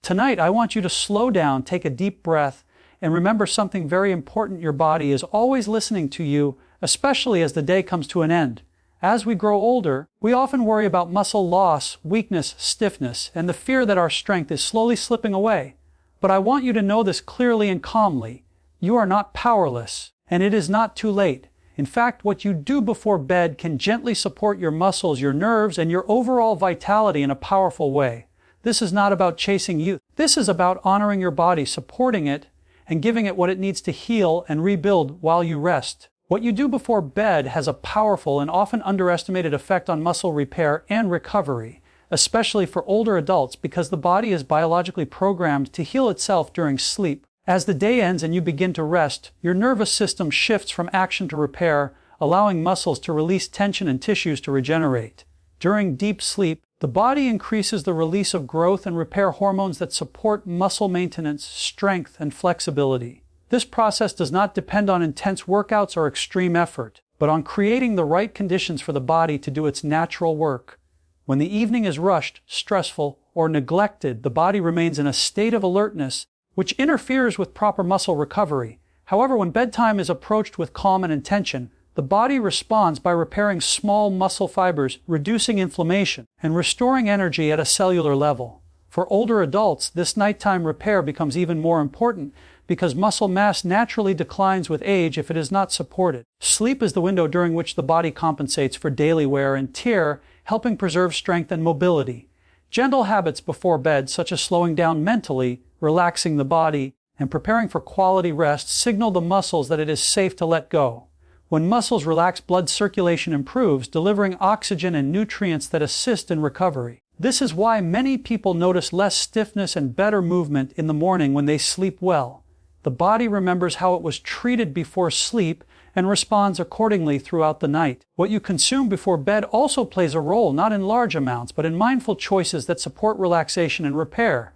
Tonight, I want you to slow down, take a deep breath, and remember something very important. Your body is always listening to you, especially as the day comes to an end. As we grow older, we often worry about muscle loss, weakness, stiffness, and the fear that our strength is slowly slipping away. But I want you to know this clearly and calmly. You are not powerless, and it is not too late. In fact, what you do before bed can gently support your muscles, your nerves, and your overall vitality in a powerful way. This is not about chasing youth. This is about honoring your body, supporting it, and giving it what it needs to heal and rebuild while you rest. What you do before bed has a powerful and often underestimated effect on muscle repair and recovery, especially for older adults, because the body is biologically programmed to heal itself during sleep. As the day ends and you begin to rest, your nervous system shifts from action to repair, allowing muscles to release tension and tissues to regenerate. During deep sleep, the body increases the release of growth and repair hormones that support muscle maintenance, strength, and flexibility. This process does not depend on intense workouts or extreme effort, but on creating the right conditions for the body to do its natural work. When the evening is rushed, stressful, or neglected, the body remains in a state of alertness, which interferes with proper muscle recovery. However, when bedtime is approached with calm and intention, the body responds by repairing small muscle fibers, reducing inflammation, and restoring energy at a cellular level. For older adults, this nighttime repair becomes even more important because muscle mass naturally declines with age if it is not supported. Sleep is the window during which the body compensates for daily wear and tear, helping preserve strength and mobility. Gentle habits before bed, such as slowing down mentally, relaxing the body, and preparing for quality rest, signal the muscles that it is safe to let go. When muscles relax, blood circulation improves, delivering oxygen and nutrients that assist in recovery. This is why many people notice less stiffness and better movement in the morning when they sleep well. The body remembers how it was treated before sleep and responds accordingly throughout the night. What you consume before bed also plays a role, not in large amounts, but in mindful choices that support relaxation and repair.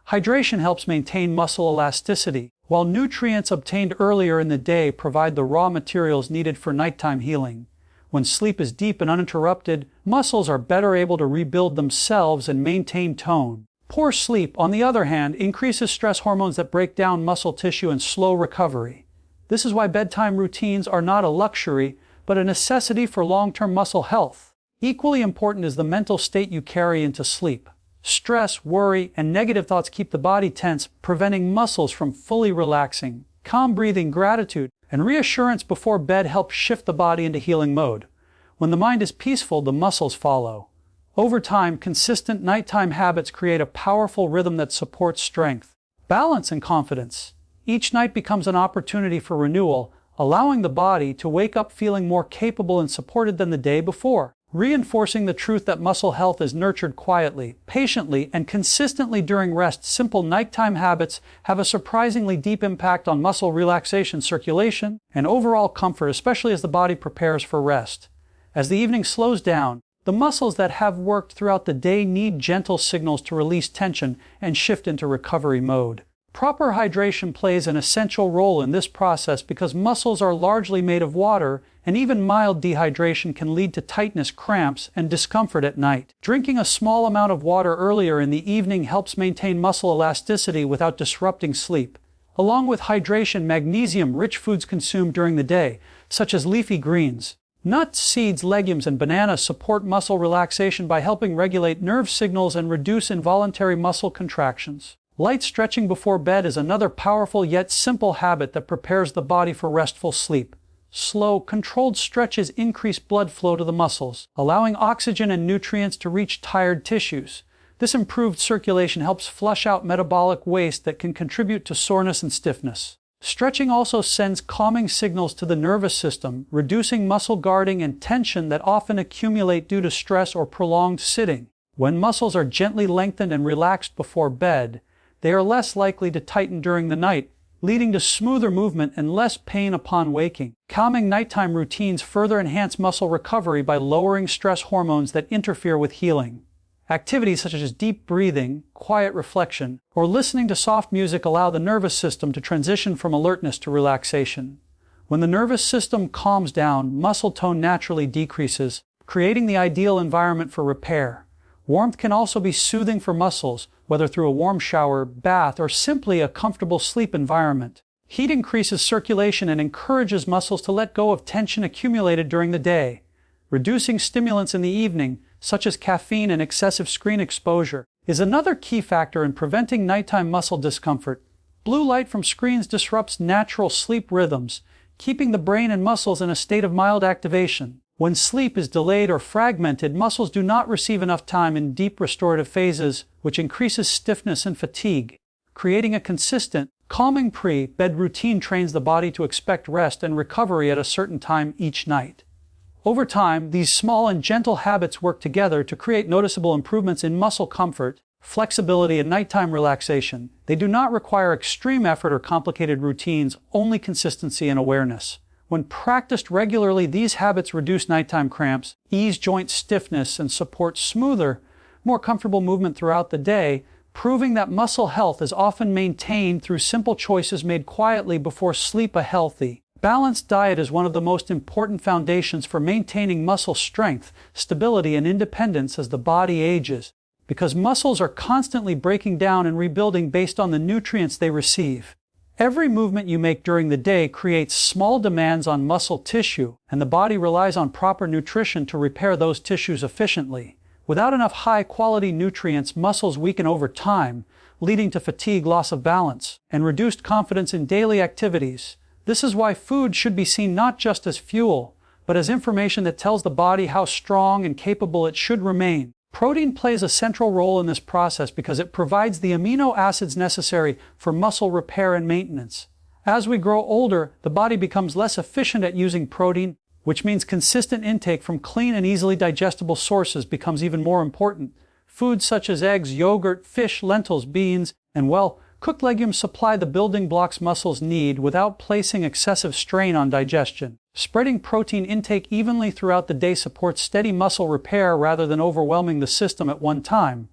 Hydration helps maintain muscle elasticity, while nutrients obtained earlier in the day provide the raw materials needed for nighttime healing. When sleep is deep and uninterrupted, muscles are better able to rebuild themselves and maintain tone. Poor sleep, on the other hand, increases stress hormones that break down muscle tissue and slow recovery. This is why bedtime routines are not a luxury, but a necessity for long-term muscle health. Equally important is the mental state you carry into sleep. Stress, worry, and negative thoughts keep the body tense, preventing muscles from fully relaxing. Calm breathing, gratitude, and reassurance before bed help shift the body into healing mode. When the mind is peaceful, the muscles follow. Over time, consistent nighttime habits create a powerful rhythm that supports strength, balance, and confidence. Each night becomes an opportunity for renewal, allowing the body to wake up feeling more capable and supported than the day before, reinforcing the truth that muscle health is nurtured quietly, patiently, and consistently during rest. Simple nighttime habits have a surprisingly deep impact on muscle relaxation, circulation, and overall comfort, especially as the body prepares for rest. As the evening slows down, the muscles that have worked throughout the day need gentle signals to release tension and shift into recovery mode. Proper hydration plays an essential role in this process because muscles are largely made of water, and even mild dehydration can lead to tightness, cramps, and discomfort at night. Drinking a small amount of water earlier in the evening helps maintain muscle elasticity without disrupting sleep. Along with hydration, magnesium-rich foods consumed during the day, such as leafy greens, nuts, seeds, legumes, and bananas, support muscle relaxation by helping regulate nerve signals and reduce involuntary muscle contractions. Light stretching before bed is another powerful yet simple habit that prepares the body for restful sleep. Slow, controlled stretches increase blood flow to the muscles, allowing oxygen and nutrients to reach tired tissues. This improved circulation helps flush out metabolic waste that can contribute to soreness and stiffness. Stretching also sends calming signals to the nervous system, reducing muscle guarding and tension that often accumulate due to stress or prolonged sitting. When muscles are gently lengthened and relaxed before bed, they are less likely to tighten during the night, leading to smoother movement and less pain upon waking. Calming nighttime routines further enhance muscle recovery by lowering stress hormones that interfere with healing. Activities such as deep breathing, quiet reflection, or listening to soft music allow the nervous system to transition from alertness to relaxation. When the nervous system calms down, muscle tone naturally decreases, creating the ideal environment for repair. Warmth can also be soothing for muscles, whether through a warm shower, bath, or simply a comfortable sleep environment. Heat increases circulation and encourages muscles to let go of tension accumulated during the day. Reducing stimulants in the evening, such as caffeine and excessive screen exposure, is another key factor in preventing nighttime muscle discomfort. Blue light from screens disrupts natural sleep rhythms, keeping the brain and muscles in a state of mild activation. When sleep is delayed or fragmented, muscles do not receive enough time in deep restorative phases, which increases stiffness and fatigue. Creating a consistent, calming pre-bed routine trains the body to expect rest and recovery at a certain time each night. Over time, these small and gentle habits work together to create noticeable improvements in muscle comfort, flexibility, and nighttime relaxation. They do not require extreme effort or complicated routines, only consistency and awareness. When practiced regularly, these habits reduce nighttime cramps, ease joint stiffness, and support smoother, more comfortable movement throughout the day, proving that muscle health is often maintained through simple choices made quietly before sleep. A healthy, balanced diet is one of the most important foundations for maintaining muscle strength, stability, and independence as the body ages, because muscles are constantly breaking down and rebuilding based on the nutrients they receive. Every movement you make during the day creates small demands on muscle tissue, and the body relies on proper nutrition to repair those tissues efficiently. Without enough high-quality nutrients, muscles weaken over time, leading to fatigue, loss of balance, and reduced confidence in daily activities. This is why food should be seen not just as fuel, but as information that tells the body how strong and capable it should remain. Protein plays a central role in this process because it provides the amino acids necessary for muscle repair and maintenance. As we grow older, the body becomes less efficient at using protein, which means consistent intake from clean and easily digestible sources becomes even more important. Foods such as eggs, yogurt, fish, lentils, beans, and cooked legumes supply the building blocks muscles need without placing excessive strain on digestion. Spreading protein intake evenly throughout the day supports steady muscle repair rather than overwhelming the system at one time.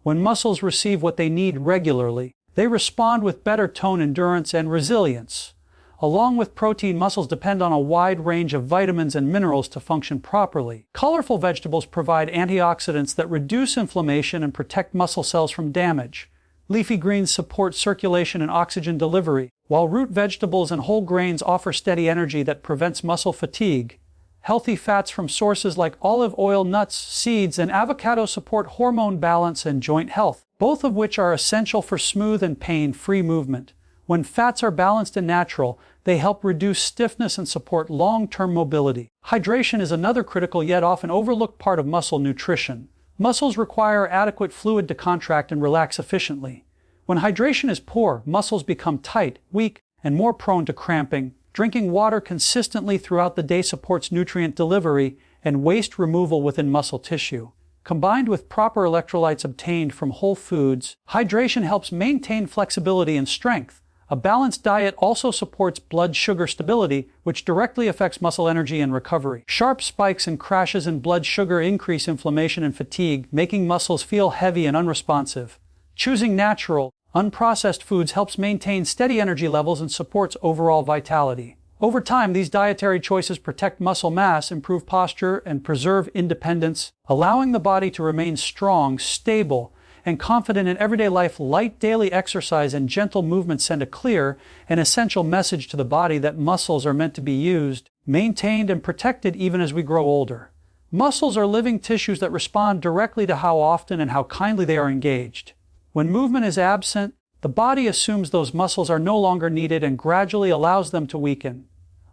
When muscles receive what they need regularly, they respond with better tone, endurance, and resilience. Along with protein, muscles depend on a wide range of vitamins and minerals to function properly. Colorful vegetables provide antioxidants that reduce inflammation and protect muscle cells from damage. Leafy greens support circulation and oxygen delivery, while root vegetables and whole grains offer steady energy that prevents muscle fatigue. Healthy fats from sources like olive oil, nuts, seeds, and avocado support hormone balance and joint health, both of which are essential for smooth and pain-free movement. When fats are balanced and natural, they help reduce stiffness and support long-term mobility. Hydration is another critical yet often overlooked part of muscle nutrition. Muscles require adequate fluid to contract and relax efficiently. When hydration is poor, muscles become tight, weak, and more prone to cramping. Drinking water consistently throughout the day supports nutrient delivery and waste removal within muscle tissue. Combined with proper electrolytes obtained from whole foods, hydration helps maintain flexibility and strength. A balanced diet also supports blood sugar stability, which directly affects muscle energy and recovery. Sharp spikes and crashes in blood sugar increase inflammation and fatigue, making muscles feel heavy and unresponsive. Choosing natural, unprocessed foods helps maintain steady energy levels and supports overall vitality. Over time, these dietary choices protect muscle mass, improve posture, and preserve independence, allowing the body to remain strong, stable, and confident in everyday life. Light daily exercise and gentle movement send a clear and essential message to the body that muscles are meant to be used, maintained, and protected even as we grow older. Muscles are living tissues that respond directly to how often and how kindly they are engaged. When movement is absent, the body assumes those muscles are no longer needed and gradually allows them to weaken.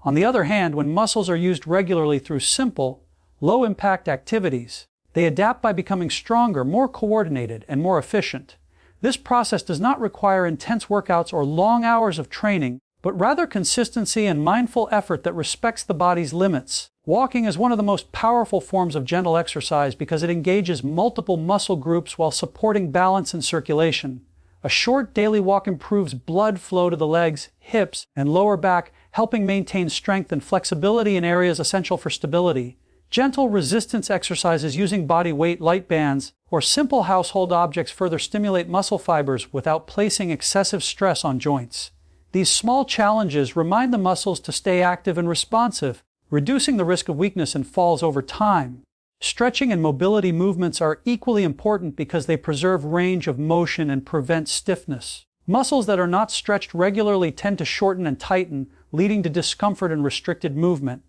On the other hand, when muscles are used regularly through simple, low-impact activities, they adapt by becoming stronger, more coordinated, and more efficient. This process does not require intense workouts or long hours of training, but rather consistency and mindful effort that respects the body's limits. Walking is one of the most powerful forms of gentle exercise because it engages multiple muscle groups while supporting balance and circulation. A short daily walk improves blood flow to the legs, hips, and lower back, helping maintain strength and flexibility in areas essential for stability. Gentle resistance exercises using body weight, light bands, or simple household objects further stimulate muscle fibers without placing excessive stress on joints. These small challenges remind the muscles to stay active and responsive, reducing the risk of weakness and falls over time. Stretching and mobility movements are equally important because they preserve range of motion and prevent stiffness. Muscles that are not stretched regularly tend to shorten and tighten, leading to discomfort and restricted movement.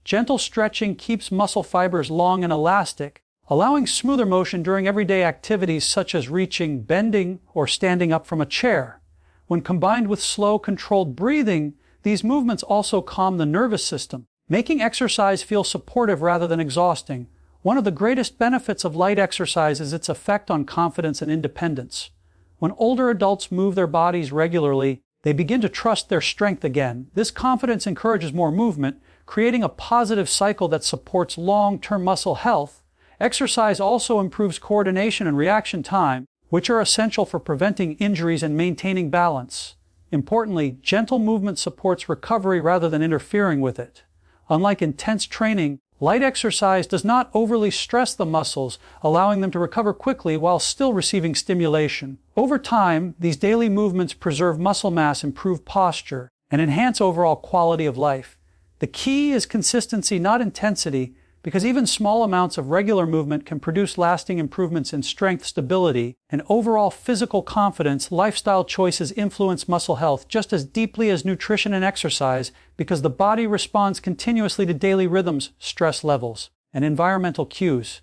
Gentle stretching keeps muscle fibers long and elastic, allowing smoother motion during everyday activities such as reaching, bending, or standing up from a chair. When combined with slow, controlled breathing, these movements also calm the nervous system, making exercise feel supportive rather than exhausting. One of the greatest benefits of light exercise is its effect on confidence and independence. When older adults move their bodies regularly, they begin to trust their strength again. This confidence encourages more movement, creating a positive cycle that supports long-term muscle health. Exercise also improves coordination and reaction time, which are essential for preventing injuries and maintaining balance. Importantly, gentle movement supports recovery rather than interfering with it. Unlike intense training, light exercise does not overly stress the muscles, allowing them to recover quickly while still receiving stimulation. Over time, these daily movements preserve muscle mass, improve posture, and enhance overall quality of life. The key is consistency, not intensity, because even small amounts of regular movement can produce lasting improvements in strength, stability, and overall physical confidence. Lifestyle choices influence muscle health just as deeply as nutrition and exercise because the body responds continuously to daily rhythms, stress levels, and environmental cues.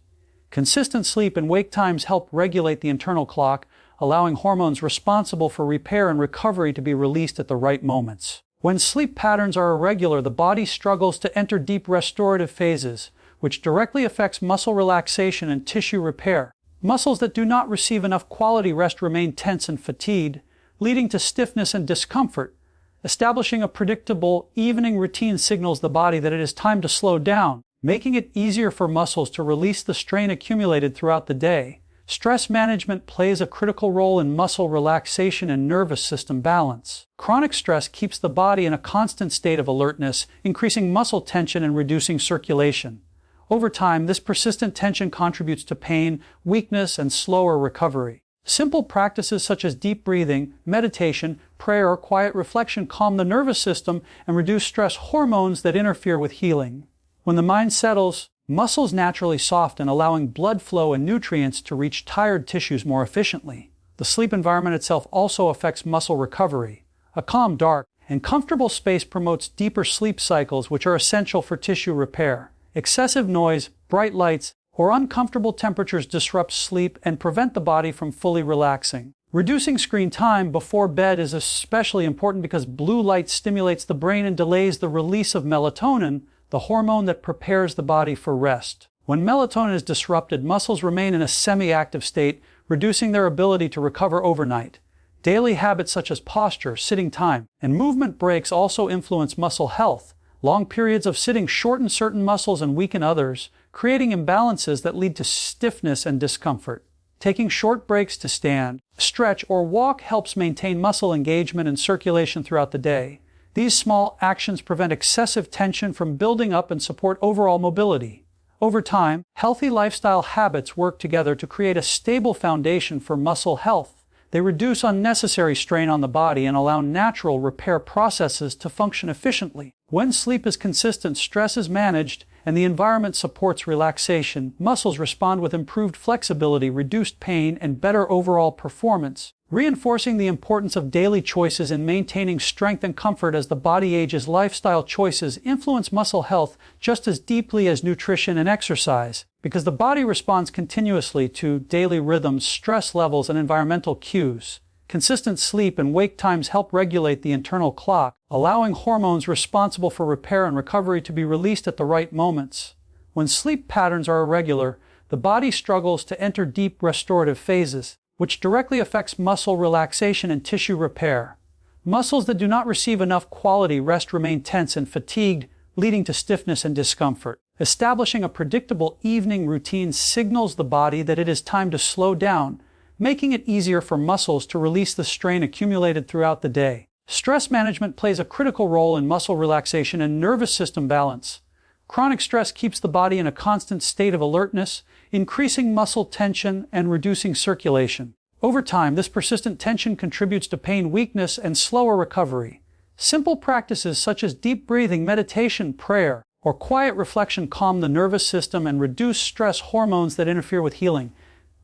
Consistent sleep and wake times help regulate the internal clock, allowing hormones responsible for repair and recovery to be released at the right moments. When sleep patterns are irregular, the body struggles to enter deep restorative phases, which directly affects muscle relaxation and tissue repair. Muscles that do not receive enough quality rest remain tense and fatigued, leading to stiffness and discomfort. Establishing a predictable evening routine signals the body that it is time to slow down, making it easier for muscles to release the strain accumulated throughout the day. Stress management plays a critical role in muscle relaxation and nervous system balance. Chronic stress keeps the body in a constant state of alertness, increasing muscle tension and reducing circulation. Over time, this persistent tension contributes to pain, weakness, and slower recovery. Simple practices such as deep breathing, meditation, prayer, or quiet reflection calm the nervous system and reduce stress hormones that interfere with healing. When the mind settles, muscles naturally soften, allowing blood flow and nutrients to reach tired tissues more efficiently. The sleep environment itself also affects muscle recovery. A calm, dark, and comfortable space promotes deeper sleep cycles, which are essential for tissue repair. Excessive noise, bright lights, or uncomfortable temperatures disrupt sleep and prevent the body from fully relaxing. Reducing screen time before bed is especially important because blue light stimulates the brain and delays the release of melatonin, the hormone that prepares the body for rest. When melatonin is disrupted, muscles remain in a semi-active state, reducing their ability to recover overnight. Daily habits such as posture, sitting time, and movement breaks also influence muscle health. Long periods of sitting shorten certain muscles and weaken others, creating imbalances that lead to stiffness and discomfort. Taking short breaks to stand, stretch, or walk helps maintain muscle engagement and circulation throughout the day. These small actions prevent excessive tension from building up and support overall mobility. Over time, healthy lifestyle habits work together to create a stable foundation for muscle health. They reduce unnecessary strain on the body and allow natural repair processes to function efficiently. When sleep is consistent, stress is managed, and the environment supports relaxation, muscles respond with improved flexibility, reduced pain, and better overall performance, reinforcing the importance of daily choices in maintaining strength and comfort as the body ages. Lifestyle choices influence muscle health just as deeply as nutrition and exercise, because the body responds continuously to daily rhythms, stress levels, and environmental cues. Consistent sleep and wake times help regulate the internal clock, allowing hormones responsible for repair and recovery to be released at the right moments. When sleep patterns are irregular, the body struggles to enter deep restorative phases, which directly affects muscle relaxation and tissue repair. Muscles that do not receive enough quality rest remain tense and fatigued, leading to stiffness and discomfort. Establishing a predictable evening routine signals the body that it is time to slow down, making it easier for muscles to release the strain accumulated throughout the day. Stress management plays a critical role in muscle relaxation and nervous system balance. Chronic stress keeps the body in a constant state of alertness, increasing muscle tension and reducing circulation. Over time, this persistent tension contributes to pain, weakness, and slower recovery. Simple practices such as deep breathing, meditation, prayer, or quiet reflection calm the nervous system and reduce stress hormones that interfere with healing.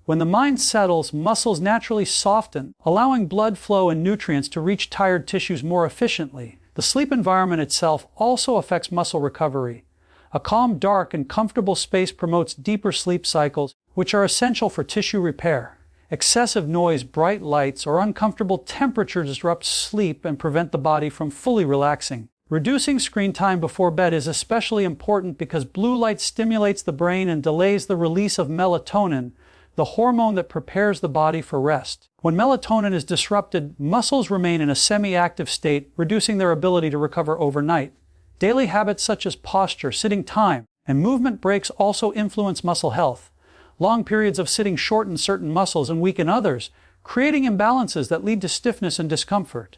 When the mind settles, muscles naturally soften, allowing blood flow and nutrients to reach tired tissues more efficiently. The sleep environment itself also affects muscle recovery. A calm, dark, and comfortable space promotes deeper sleep cycles, which are essential for tissue repair. Excessive noise, bright lights, or uncomfortable temperature disrupt sleep and prevent the body from fully relaxing. Reducing screen time before bed is especially important because blue light stimulates the brain and delays the release of melatonin, the hormone that prepares the body for rest. When melatonin is disrupted, muscles remain in a semi-active state, reducing their ability to recover overnight. Daily habits such as posture, sitting time, and movement breaks also influence muscle health. Long periods of sitting shorten certain muscles and weaken others, creating imbalances that lead to stiffness and discomfort.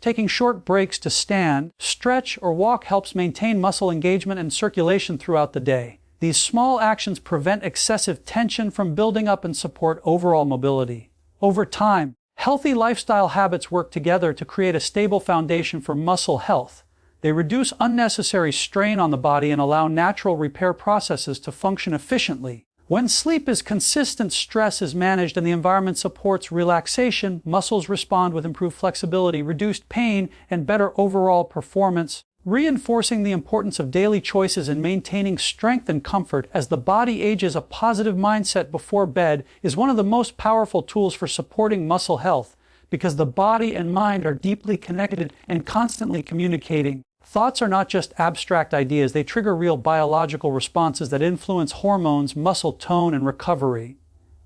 Taking short breaks to stand, stretch, or walk helps maintain muscle engagement and circulation throughout the day. These small actions prevent excessive tension from building up and support overall mobility. Over time, healthy lifestyle habits work together to create a stable foundation for muscle health. They reduce unnecessary strain on the body and allow natural repair processes to function efficiently. When sleep is consistent, stress is managed, and the environment supports relaxation, muscles respond with improved flexibility, reduced pain, and better overall performance, reinforcing the importance of daily choices in maintaining strength and comfort as the body ages. A positive mindset before bed is one of the most powerful tools for supporting muscle health because the body and mind are deeply connected and constantly communicating. Thoughts are not just abstract ideas, they trigger real biological responses that influence hormones, muscle tone, and recovery.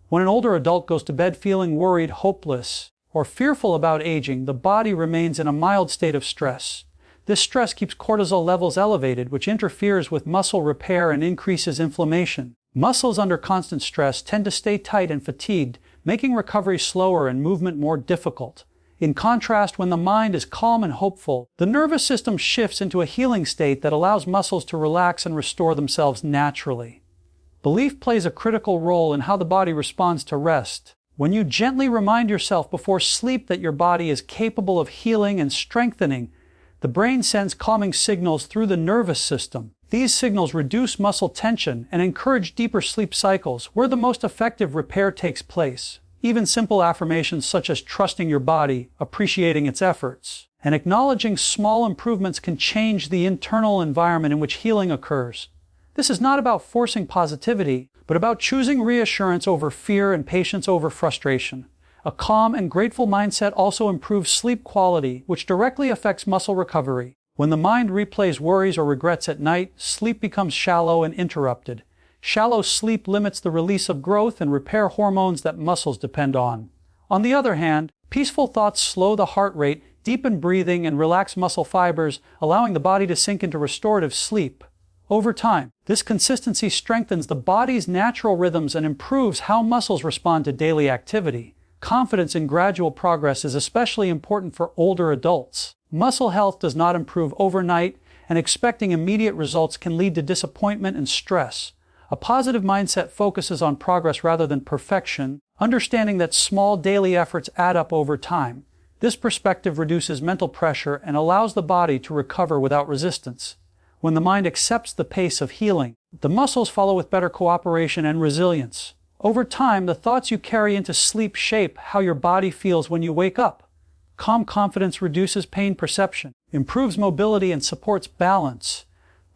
When an older adult goes to bed feeling worried, hopeless, or fearful about aging, the body remains in a mild state of stress. This stress keeps cortisol levels elevated, which interferes with muscle repair and increases inflammation. Muscles under constant stress tend to stay tight and fatigued, making recovery slower and movement more difficult. In contrast, when the mind is calm and hopeful, the nervous system shifts into a healing state that allows muscles to relax and restore themselves naturally. Belief plays a critical role in how the body responds to rest. When you gently remind yourself before sleep that your body is capable of healing and strengthening, the brain sends calming signals through the nervous system. These signals reduce muscle tension and encourage deeper sleep cycles, where the most effective repair takes place. Even simple affirmations such as trusting your body, appreciating its efforts, and acknowledging small improvements can change the internal environment in which healing occurs. This is not about forcing positivity, but about choosing reassurance over fear and patience over frustration. A calm and grateful mindset also improves sleep quality, which directly affects muscle recovery. When the mind replays worries or regrets at night, sleep becomes shallow and interrupted. Shallow sleep limits the release of growth and repair hormones that muscles depend on. On the other hand, peaceful thoughts slow the heart rate, deepen breathing, and relax muscle fibers, allowing the body to sink into restorative sleep. Over time, this consistency strengthens the body's natural rhythms and improves how muscles respond to daily activity. Confidence in gradual progress is especially important for older adults. Muscle health does not improve overnight, and expecting immediate results can lead to disappointment and stress. A positive mindset focuses on progress rather than perfection, understanding that small daily efforts add up over time. This perspective reduces mental pressure and allows the body to recover without resistance. When the mind accepts the pace of healing, the muscles follow with better cooperation and resilience. Over time, the thoughts you carry into sleep shape how your body feels when you wake up. Calm confidence reduces pain perception, improves mobility, and supports balance.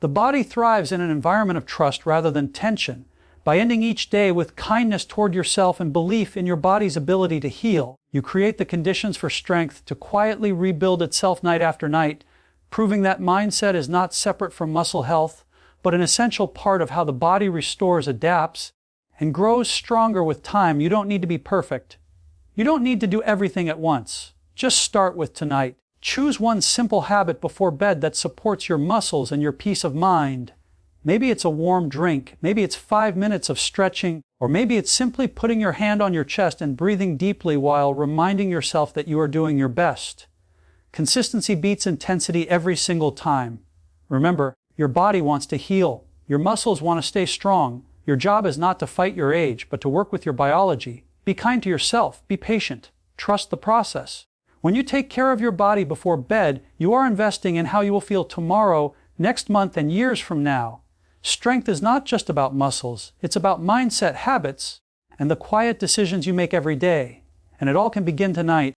The body thrives in an environment of trust rather than tension. By ending each day with kindness toward yourself and belief in your body's ability to heal, you create the conditions for strength to quietly rebuild itself night after night, proving that mindset is not separate from muscle health, but an essential part of how the body restores, adapts, and grows stronger with time. You don't need to be perfect. You don't need to do everything at once. Just start with tonight. Choose one simple habit before bed that supports your muscles and your peace of mind. Maybe it's a warm drink, maybe it's 5 minutes of stretching, or maybe it's simply putting your hand on your chest and breathing deeply while reminding yourself that you are doing your best. Consistency beats intensity every single time. Remember, your body wants to heal. Your muscles want to stay strong. Your job is not to fight your age, but to work with your biology. Be kind to yourself. Be patient. Trust the process. When you take care of your body before bed, you are investing in how you will feel tomorrow, Next month and years from now, strength is not just about muscles, it's about mindset, habits, and the quiet decisions you make every day. And it all can begin tonight.